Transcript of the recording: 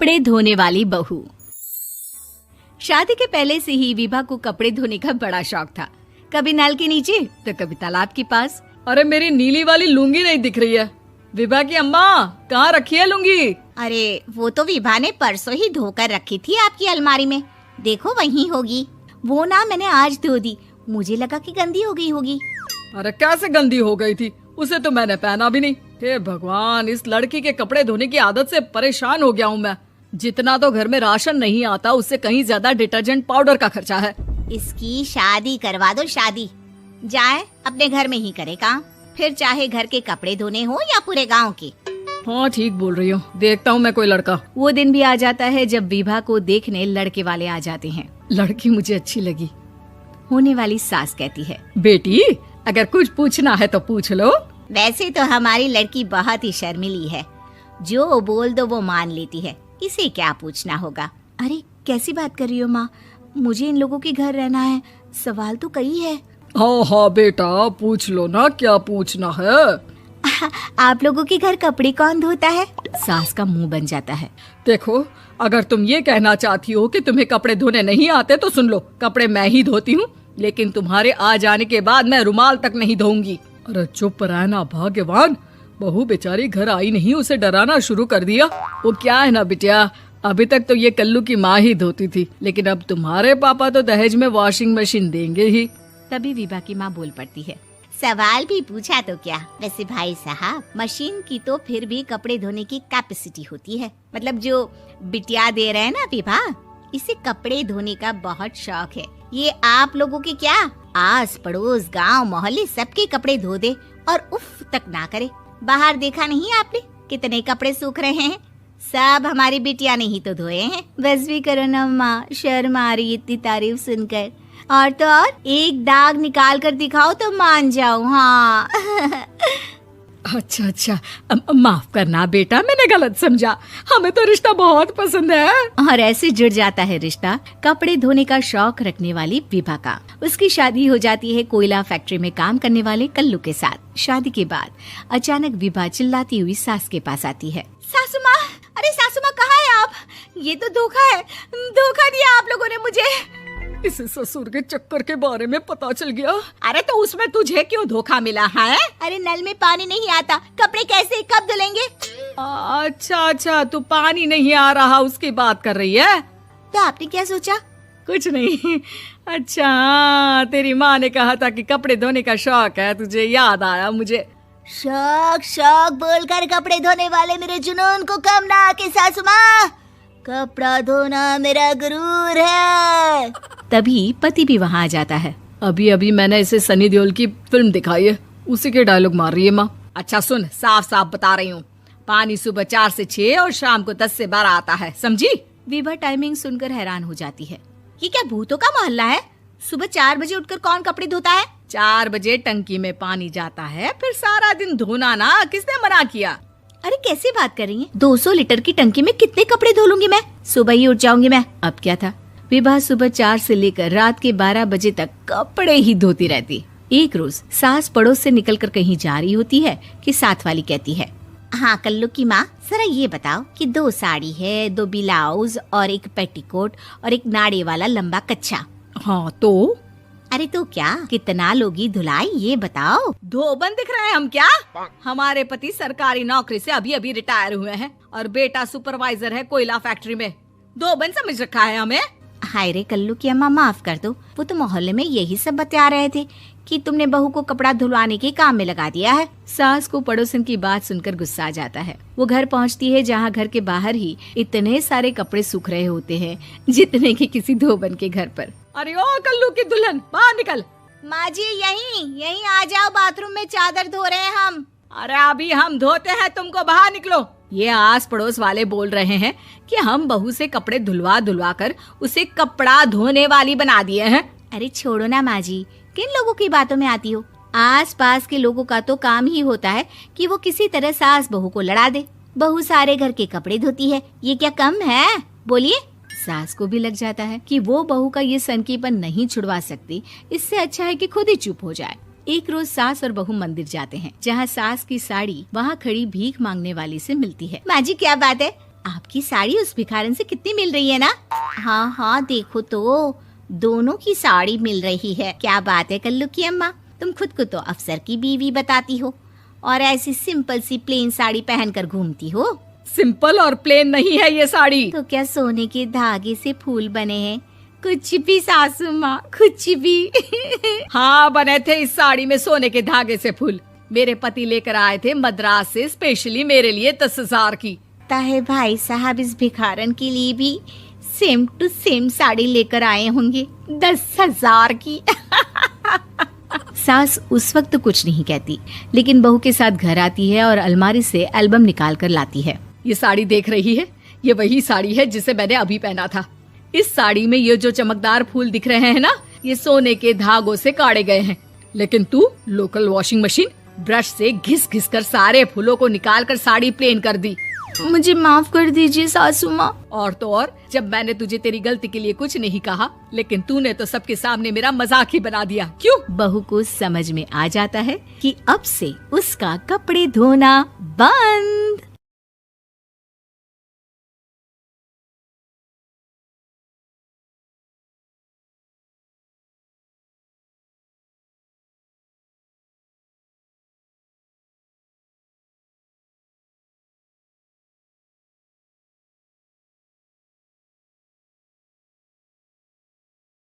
कपड़े धोने वाली बहू। शादी के पहले से ही विभा को कपड़े धोने का बड़ा शौक था। कभी नल के नीचे तो कभी तालाब के पास। अरे मेरी नीली वाली लुंगी नहीं दिख रही है। विभा की अम्मा, कहाँ रखी है लुंगी? अरे वो तो विभा ने परसों ही धोकर रखी थी आपकी अलमारी में, देखो वहीं होगी। वो ना मैंने आज धो दी, मुझे लगा कि गंदी हो गई होगी। अरे कैसे गंदी हो गई थी, उसे तो मैंने पहना भी नहीं। हे भगवान, इस लड़की के कपड़े धोने की आदत से परेशान हो गया हूँ मैं। जितना तो घर में राशन नहीं आता, उससे कहीं ज्यादा डिटर्जेंट पाउडर का खर्चा है। इसकी शादी करवा दो, शादी जाए अपने घर में ही करे काम, फिर चाहे घर के कपड़े धोने हो या पूरे गांव के। हाँ ठीक बोल रही हो, देखता हूँ मैं कोई लड़का। वो दिन भी आ जाता है जब विभा को देखने लड़के वाले आ जाते हैं। लड़की मुझे अच्छी लगी। होने वाली सास कहती है, बेटी अगर कुछ पूछना है तो पूछ लो। वैसे तो हमारी लड़की बहुत ही शर्मीली है, जो बोल दो वो मान लेती है, इसे क्या पूछना होगा। अरे कैसी बात कर रही हो माँ, मुझे इन लोगों के घर रहना है, सवाल तो कई है। हाँ हाँ बेटा, पूछ लो ना, क्या पूछना है। आप लोगों के घर कपड़े कौन धोता है? सास का मुंह बन जाता है। देखो, अगर तुम ये कहना चाहती हो कि तुम्हें कपड़े धोने नहीं आते तो सुन लो, कपड़े मैं ही धोती हूँ, लेकिन तुम्हारे आ जाने के बाद मैं रुमाल तक नहीं धोऊंगी। अरे चुप रहना भाग्यवान, बहू बेचारी घर आई नहीं, उसे डराना शुरू कर दिया। वो क्या है ना बिटिया, अभी तक तो ये कल्लू की माँ ही धोती थी, लेकिन अब तुम्हारे पापा तो दहेज में वॉशिंग मशीन देंगे ही। तभी विभा की माँ बोल पड़ती है, सवाल भी पूछा तो क्या। वैसे भाई साहब, मशीन की तो फिर भी कपड़े धोने की कैपेसिटी होती है। मतलब जो बिटिया दे रहे हैं ना विभा, इसे कपड़े धोने का बहुत शौक है। ये आप लोगों के क्या, आस पड़ोस गांव मोहल्ले सबके कपड़े धो दे और उफ तक ना करे। बाहर देखा नहीं आपने कितने कपड़े सूख रहे हैं, सब हमारी बिटिया ने ही तो धोए हैं। बस भी करो ना माँ, शर्म आ रही इतनी तारीफ सुनकर। और तो और एक दाग निकाल कर दिखाओ तो मान जाऊँ। हाँ अच्छा, माफ करना बेटा, मैंने गलत समझा। हमें तो रिश्ता बहुत पसंद है। और ऐसे जुड़ जाता है रिश्ता कपड़े धोने का शौक रखने वाली विभा का। उसकी शादी हो जाती है कोयला फैक्ट्री में काम करने वाले कल्लू के साथ। शादी के बाद अचानक विभा चिल्लाती हुई सास के पास आती है। सासू माँ, अरे सासू माँ कहाँ है आप? ये तो धोखा है, धोखा दिया आप लोगों ने मुझे। इसे ससुर के चक्कर के बारे में पता चल गया। अरे तो उसमें तुझे क्यों धोखा मिला है? अरे नल में पानी नहीं आता, कपड़े कैसे कब धुलेंगे? अच्छा, तू पानी नहीं आ रहा उसकी बात कर रही है। तो आपने क्या सोचा? कुछ नहीं। अच्छा, तेरी माँ ने कहा था कि कपड़े धोने का शौक है तुझे, याद आया मुझे। शौक बोलकर कपड़े धोने वाले मेरे जुनून को कम ना आके सासू माँ, कपड़ा धोना मेरा गुरूर है। तभी पति भी वहाँ आ जाता है। अभी मैंने इसे सनी देओल की फिल्म दिखाई है, उसी के डायलॉग मार रही है माँ। अच्छा सुन, साफ साफ बता रही हूँ, पानी सुबह 4 से 6 और शाम को 10 से 12 आता है, समझी? विभा टाइमिंग सुनकर हैरान हो जाती है। ये क्या भूतों का मोहल्ला है? सुबह 4 बजे उठकर कौन कपड़े धोता है? 4 बजे टंकी में पानी जाता है, फिर सारा दिन धोना ना, किसने मना किया? अरे कैसी बात कर रही हैं? 200 लीटर की टंकी में कितने कपड़े धो लूंगी मैं, सुबह ही उठ जाऊंगी मैं। अब क्या था, विभा सुबह 4 से लेकर रात के 12 बजे तक कपड़े ही धोती रहती। एक रोज सास पड़ोस से निकलकर कहीं जा रही होती है कि साथ वाली कहती है, हाँ कल्लू की माँ, जरा ये बताओ कि 2 साड़ी है, 2 ब्लाउज और एक पेटीकोट और एक नाड़े वाला लंबा कच्छा। हाँ तो? अरे तो क्या, कितना लोगी धुलाई ये बताओ। धोबन दिख रहे हैं हम क्या? हमारे पति सरकारी नौकरी से अभी रिटायर हुए हैं और बेटा सुपरवाइजर है कोयला फैक्ट्री में। धोबन समझ रखा है हमें? हाय रे कल्लू की अम्मा, माफ कर दो, वो तो मोहल्ले में यही सब बता रहे थे कि तुमने बहू को कपड़ा धुलवाने के काम में लगा दिया है। सास को पड़ोसन की बात सुनकर गुस्सा आ जाता है। वो घर पहुंचती है जहां घर के बाहर ही इतने सारे कपड़े सूख रहे होते हैं जितने कि किसी धोबन के घर पर। अरे ओ कल्लू की दुल्हन, बाहर निकल। माँ जी यहीं आ जाओ, बाथरूम में चादर धो रहे हैं हम। अरे अभी हम धोते हैं, तुमको बाहर निकलो। ये आस पड़ोस वाले बोल रहे हैं कि हम बहू से कपड़े धुलवा कर उसे कपड़ा धोने वाली बना दिए हैं। अरे छोड़ो ना माँ जी, किन लोगों की बातों में आती हो? आस पास के लोगों का तो काम ही होता है कि वो किसी तरह सास बहू को लड़ा दे। बहू सारे घर के कपड़े धोती है, ये क्या कम है? बोलिए। सास को भी लग जाता है कि वो बहू का ये सनकीपन नहीं छुड़वा सकती, इससे अच्छा है कि खुद ही चुप हो जाए। एक रोज सास और बहू मंदिर जाते हैं, जहाँ सास की साड़ी वहाँ खड़ी भीख मांगने वाली से मिलती है। माँ जी क्या बात है, आपकी साड़ी उस भिखारन से कितनी मिल रही है ना? हाँ हाँ देखो तो, दोनों की साड़ी मिल रही है। क्या बात है कल्लू की अम्मा, तुम खुद को तो अफसर की बीवी बताती हो और ऐसी सिंपल सी प्लेन साड़ी पहनकर घूमती हो। सिंपल और प्लेन नहीं है ये साड़ी। तो क्या सोने के धागे से फूल बने हैं? कुछ भी सासू माँ, कुछ भी। हाँ बने थे इस साड़ी में सोने के धागे से फूल। मेरे पति लेकर आए थे मद्रास से स्पेशली मेरे लिए 10,000 की। ताहे भाई साहब इस भिखारन के लिए भी सेम टू सेम साड़ी लेकर आए होंगे 10,000 की। सास उस वक्त तो कुछ नहीं कहती, लेकिन बहू के साथ घर आती है और अलमारी से एल्बम निकाल कर लाती है। ये साड़ी देख रही है, ये वही साड़ी है जिसे मैंने अभी पहना था। इस साड़ी में ये जो चमकदार फूल दिख रहे हैं ना, ये सोने के धागों से काढ़े गए हैं। लेकिन तू लोकल वॉशिंग मशीन ब्रश से घिस घिस कर सारे फूलों को निकाल कर साड़ी प्लेन कर दी। मुझे माफ कर दीजिए सासू माँ। और तो और, जब मैंने तुझे तेरी गलती के लिए कुछ नहीं कहा, लेकिन तूने तो सबके सामने मेरा मजाक ही बना दिया। क्यों? बहू को समझ में आ जाता है कि अब से उसका कपड़े धोना बंद।